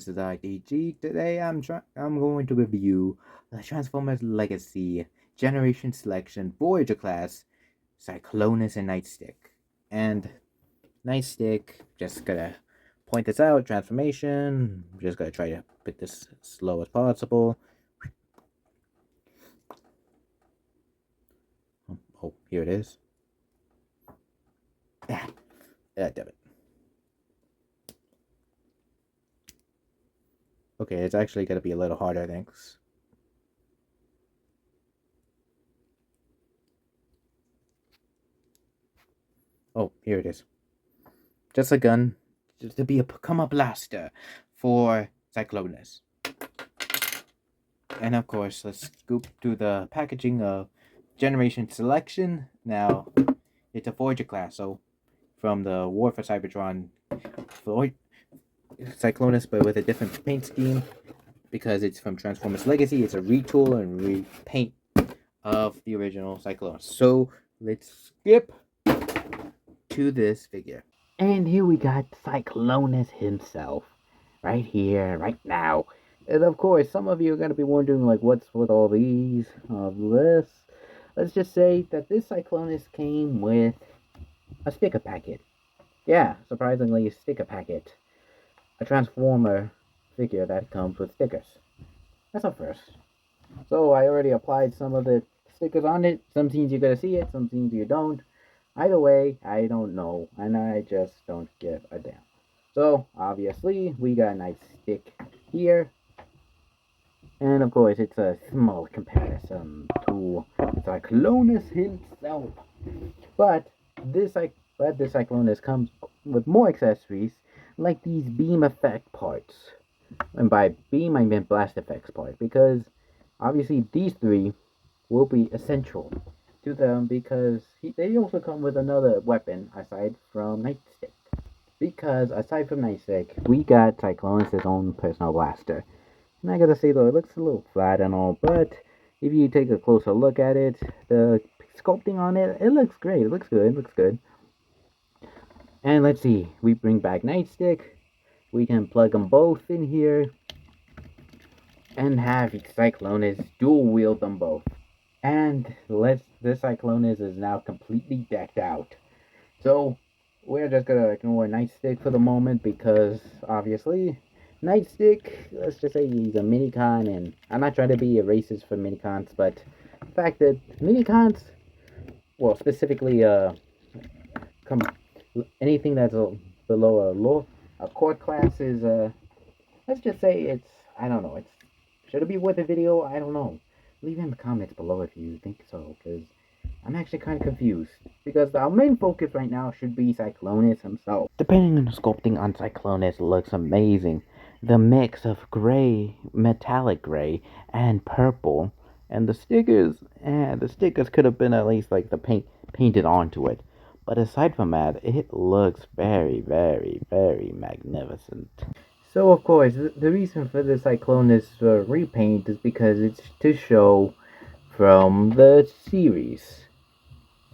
this is R.D.G. Today I'm going to review the Transformers Legacy Generation Selection Voyager Class Cyclonus and Nightstick. And Nightstick, just gonna point this out, transformation, just gonna try to put this as slow as possible. Oh, here it is. Damn it. Okay, it's actually going to be a little harder, thanks. Oh, here it is. Just a gun, just to become a blaster for Cyclonus. And of course, let's scoop through the packaging of Generation Selection. Now, it's a Voyager class, so from the War for Cybertron Cyclonus, but with a different paint scheme. Because it's from Transformers Legacy, it's a retool and repaint of the original Cyclonus. So let's skip to this figure. And here we got Cyclonus himself. Right here, right now. And of course, some of you are going to be wondering, like, what's with all these, this? Let's just say that this Cyclonus came with a sticker packet. Yeah, surprisingly, a sticker packet. A Transformer figure that comes with stickers. That's a first. So I already applied some of the stickers on it. Some scenes you're gonna see it, some scenes you don't. Either way, I don't know, and I just don't give a damn. So obviously we got a nice stick here, and of course it's a small comparison to Cyclonus himself. But this Cyclonus comes with more accessories, like these beam effect parts. And by beam, I meant blast effects part, because obviously these three will be essential to them, because they also come with another weapon aside from Nightstick. Because aside from Nightstick, we got Cyclonus' own personal blaster. And I gotta say though, it looks a little flat and all, but if you take a closer look at it, the sculpting on it, it looks great. It looks good. And let's see, we bring back Nightstick. We can plug them both in here and have Cyclonus dual wield them both. And this Cyclonus is now completely decked out. So we're just gonna ignore Nightstick for the moment, because obviously Nightstick, let's just say he's a minicon, and I'm not trying to be a racist for minicons, but the fact that minicons, well, specifically anything that's below a core class is, let's just say it's, I don't know, should it be worth a video? I don't know. Leave in the comments below if you think so, because I'm actually kind of confused. Because our main focus right now should be Cyclonus himself. Depending on the sculpting on Cyclonus, it looks amazing. The mix of gray, metallic gray, and purple. And the stickers could have been at least like the painted onto it. But aside from that, it looks very, very, very magnificent. So, of course, the reason for the Cyclonus repaint is because it's to show from the series.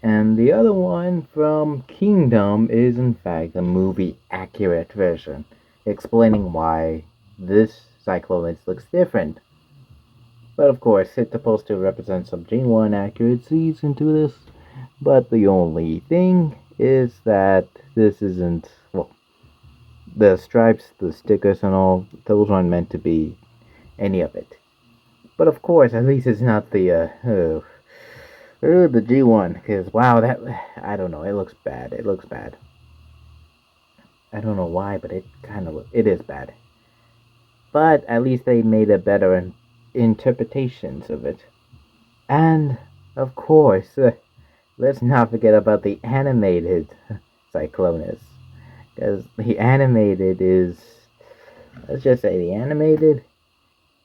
And the other one from Kingdom is, in fact, the movie-accurate version, explaining why this Cyclonus looks different. But, of course, it's supposed to represent some genuine accuracies into this. But the only thing is that this isn't, well, the stripes, the stickers and all, those aren't meant to be any of it. But of course, at least it's not the G1, because wow, that, I don't know, it looks bad. I don't know why, but it is bad. But at least they made a better interpretations of it. And of course, let's not forget about the animated Cyclonus. Because the animated is, let's just say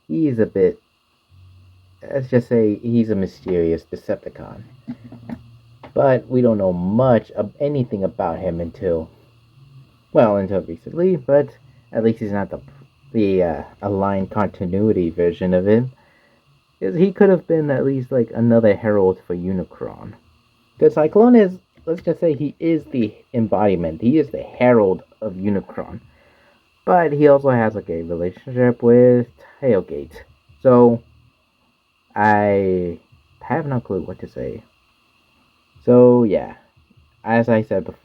he's a bit, let's just say he's a mysterious Decepticon. But we don't know much of anything about him until recently, but at least he's not the aligned continuity version of him. Because he could have been at least like another herald for Unicron. Because Cyclonus, let's just say he is the embodiment. He is the herald of Unicron. But he also has like a relationship with Tailgate. So I have no clue what to say. So yeah, as I said,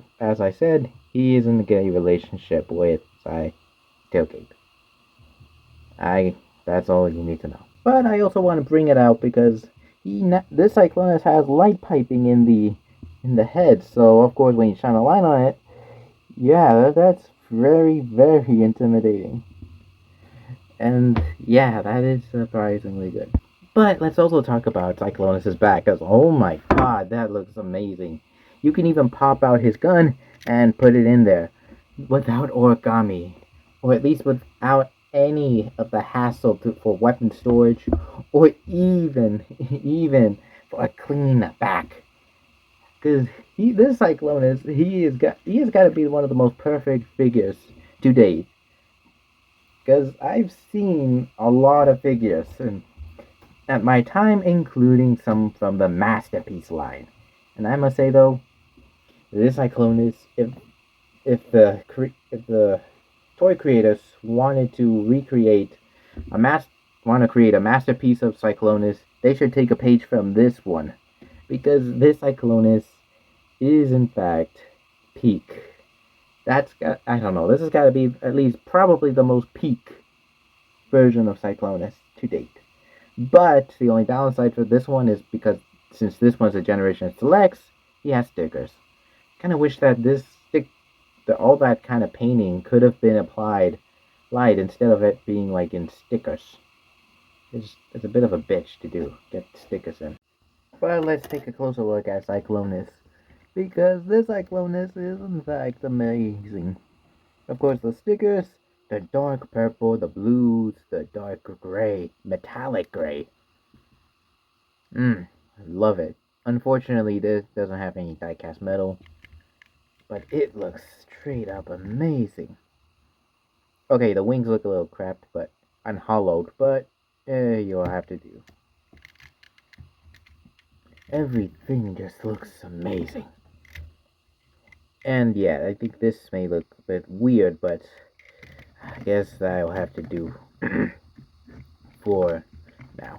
he is in a gay relationship with Tailgate. I That's all you need to know. But I also want to bring it out because this Cyclonus has light piping in the head. So of course, when you shine a light on it, yeah, that's very very intimidating. And yeah, that is surprisingly good. But let's also talk about Cyclonus' back, because oh my god, that looks amazing. You can even pop out his gun and put it in there without origami, or at least without any of the hassle for weapon storage, or even for a clean back. Because this Cyclonus, he has got to be one of the most perfect figures to date. Because I've seen a lot of figures, and at my time, including some from the Masterpiece line. And I must say though, this Cyclonus, if the toy creators wanted to want to create a masterpiece of Cyclonus, they should take a page from this one, because this Cyclonus is in fact peak. I don't know. This has got to be at least probably the most peak version of Cyclonus to date. But the only downside for this one is because since this one's a Generation Selects, he has stickers. Kind of wish that all that kind of painting could have been applied light instead of it being like in stickers. It's a bit of a bitch to do, get stickers in. But let's take a closer look at Cyclonus, because this Cyclonus is in fact amazing. Of course, the stickers, the dark purple, the blues, the dark gray, metallic gray. I love it. Unfortunately, this doesn't have any die-cast metal, but it looks straight up amazing. Okay, the wings look a little crapped, but unhollowed, but you'll have to do. Everything just looks amazing. And yeah, I think this may look a bit weird, but I guess I'll have to do for now.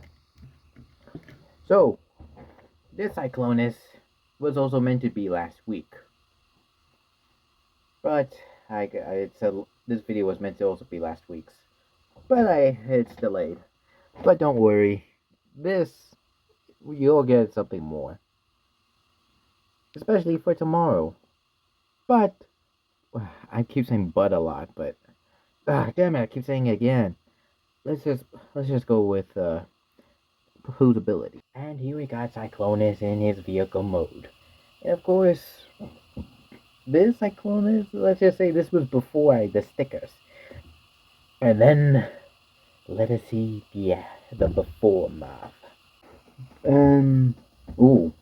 So, this Cyclonus was also meant to be last week, but this video was meant to also be last week's, but it's delayed. But don't worry, this you'll get something more, especially for tomorrow. But I keep saying "but" a lot, but damn it, I keep saying it again. Let's just let's just go with whose ability. And here we got Cyclonus in his vehicle mode. And of course, this Cyclonus, let's just say this was before the stickers. And then let us see the before math. Um ooh.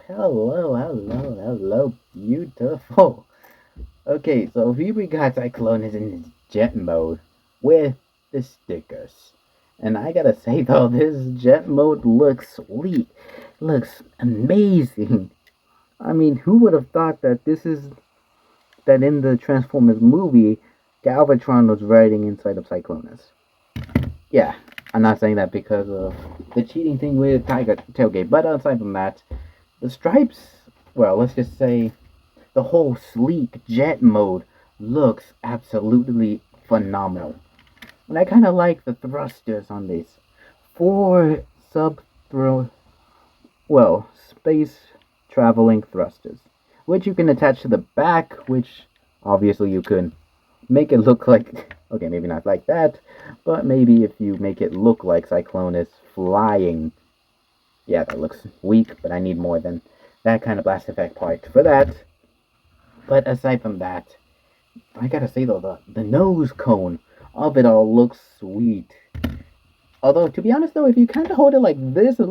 Hello, beautiful. Okay, so here we got Cyclonus in his jet mode with the stickers. And I gotta say though, this jet mode looks sweet. Looks amazing. I mean, who would have thought that in the Transformers movie, Galvatron was riding inside of Cyclonus? Yeah, I'm not saying that because of the cheating thing with Tiger Tailgate, but aside from that, the stripes, well, let's just say the whole sleek jet mode looks absolutely phenomenal. And I kind of like the thrusters on these. Four space traveling thrusters, which you can attach to the back, which obviously you can make it look like, okay, maybe not like that, but maybe if you make it look like Cyclonus flying, yeah, that looks weak, but I need more than that kind of blast effect part for that. But aside from that, I gotta say though, the nose cone of it all looks sweet. Although, to be honest though, if you kind of hold it like this, it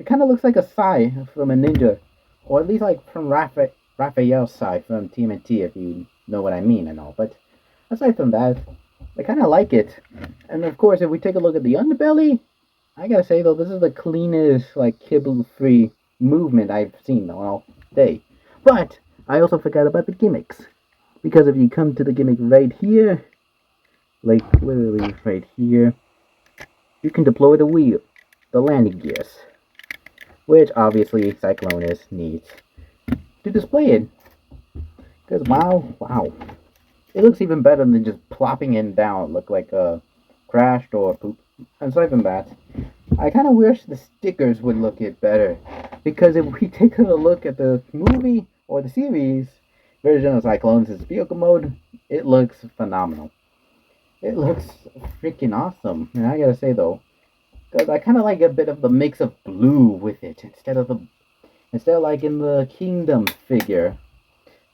kind of looks like a Sai from a ninja, or at least like from Raphael's Sai from TMNT, if you know what I mean and all. But aside from that, I kind of like it. And of course, if we take a look at the underbelly, I gotta say though, this is the cleanest like kibble-free movement I've seen all day. But I also forgot about the gimmicks, Because if you come to the gimmick right here, like literally right here, you can deploy the landing gears, which obviously Cyclonus needs to display it. Because wow, it looks even better than just plopping it down. Look like crashed or poop. Aside from that, I kind of wish the stickers would look it better. Because if we take a look at the movie or the series version of Cyclonus' vehicle mode, it looks phenomenal. It looks freaking awesome. And I gotta say though, because I kind of like a bit of the mix of blue with it instead of like in the Kingdom figure.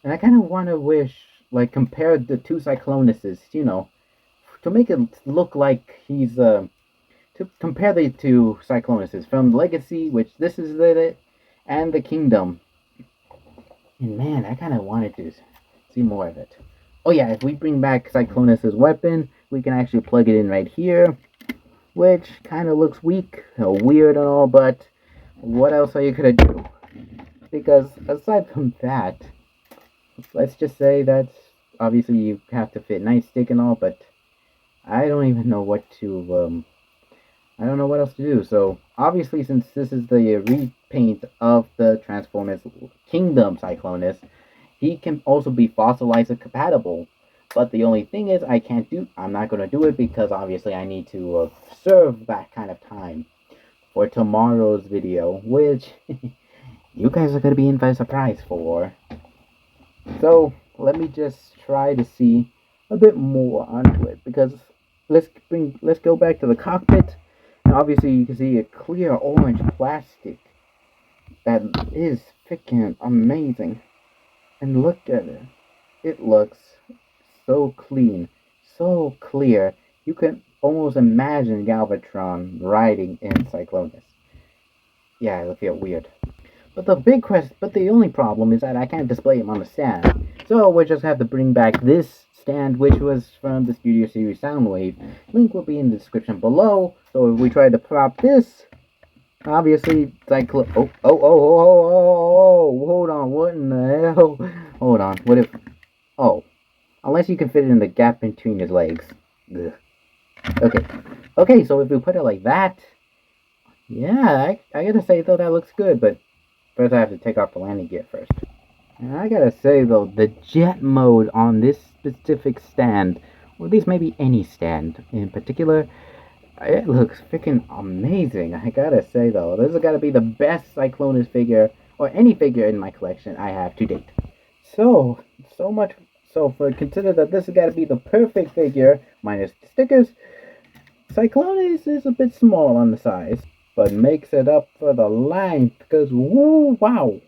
And I kind of want to wish, like, compare the two Cyclonuses, to make it look like he's to compare the two Cyclonuses from Legacy, which this is it, and the Kingdom. And man, I kind of wanted to see more of it. Oh yeah, if we bring back Cyclonus' weapon, we can actually plug it in right here, which kind of looks weak, weird and all, but what else are you gonna do? Because aside from that, let's just say that obviously you have to fit Nightstick and all, but I don't even know what to I don't know what else to do. So obviously, since this is the repaint of the Transformers Kingdom Cyclonus, he can also be fossilizer compatible. But the only thing is, I'm not gonna do it because obviously I need to serve that kind of time for tomorrow's video, which you guys are gonna be in for a surprise for. So let me just try to see a bit more onto it because let's go back to the cockpit. And obviously you can see a clear orange plastic that is freaking amazing. And look at it. It looks so clean, so clear. You can almost imagine Galvatron riding in Cyclonus. Yeah, it'll feel weird. But the only problem is that I can't display him on the stand. So we'll just have to bring back this stand, which was from the Studio Series Soundwave. Link will be in the description below. So if we try to prop this, obviously, hold on, what in the hell? Hold on, what if, unless you can fit it in the gap between his legs. Ugh. Okay, so if we put it like that, yeah, I gotta say though that looks good, but first I have to take off the landing gear first. And I gotta say though, the jet mode on this specific stand, or at least maybe any stand in particular, it looks freaking amazing. I gotta say though, this has gotta be the best Cyclonus figure, or any figure in my collection I have to date. Consider that this has gotta be the perfect figure, minus the stickers. Cyclonus is a bit small on the size, but makes it up for the length, because woo, wow,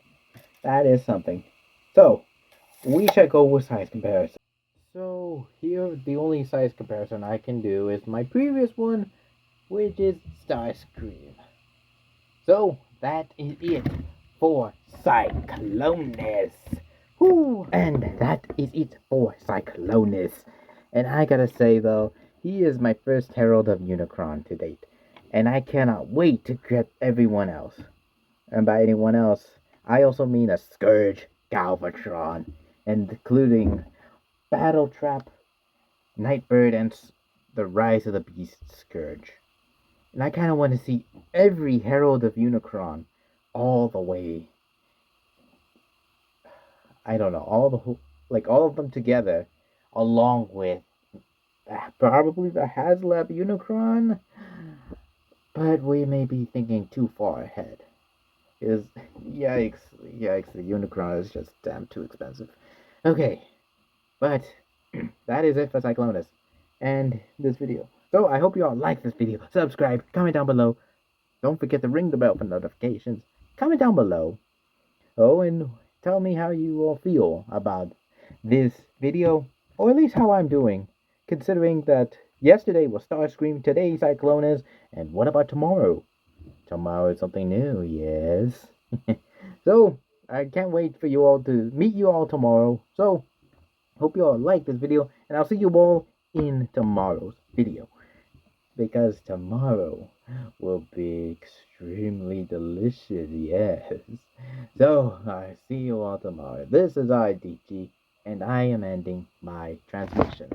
that is something. So, we shall go with size comparison. So, here, the only size comparison I can do is my previous one, which is Starscream. So, that is it for Cyclonus. Woo! And that is it for Cyclonus. And I gotta say, though, he is my first Herald of Unicron to date. And I cannot wait to get everyone else. And by anyone else, I also mean a Scourge Galvatron, including Battle Trap, Nightbird, and the Rise of the Beast Scourge. And I kind of want to see every Herald of Unicron all the way. I don't know, all of them together, along with probably the HasLab Unicron. But we may be thinking too far ahead. Is yikes, the Unicron is just damn too expensive. Okay, but that is it for Cyclonus and this video. So I hope you all like this video. Subscribe, comment down below. Don't forget to ring the bell for notifications. Comment down below. Oh, and tell me how you all feel about this video, or at least how I'm doing, considering that yesterday was Starscream, today Cyclonus, and what about tomorrow? Tomorrow is something new, yes. So, I can't wait for you all to meet you all tomorrow. So, hope you all like this video, and I'll see you all in tomorrow's video. Because tomorrow will be extremely delicious, yes. So, I see you all tomorrow. This is R.D.G. and I am ending my transmission.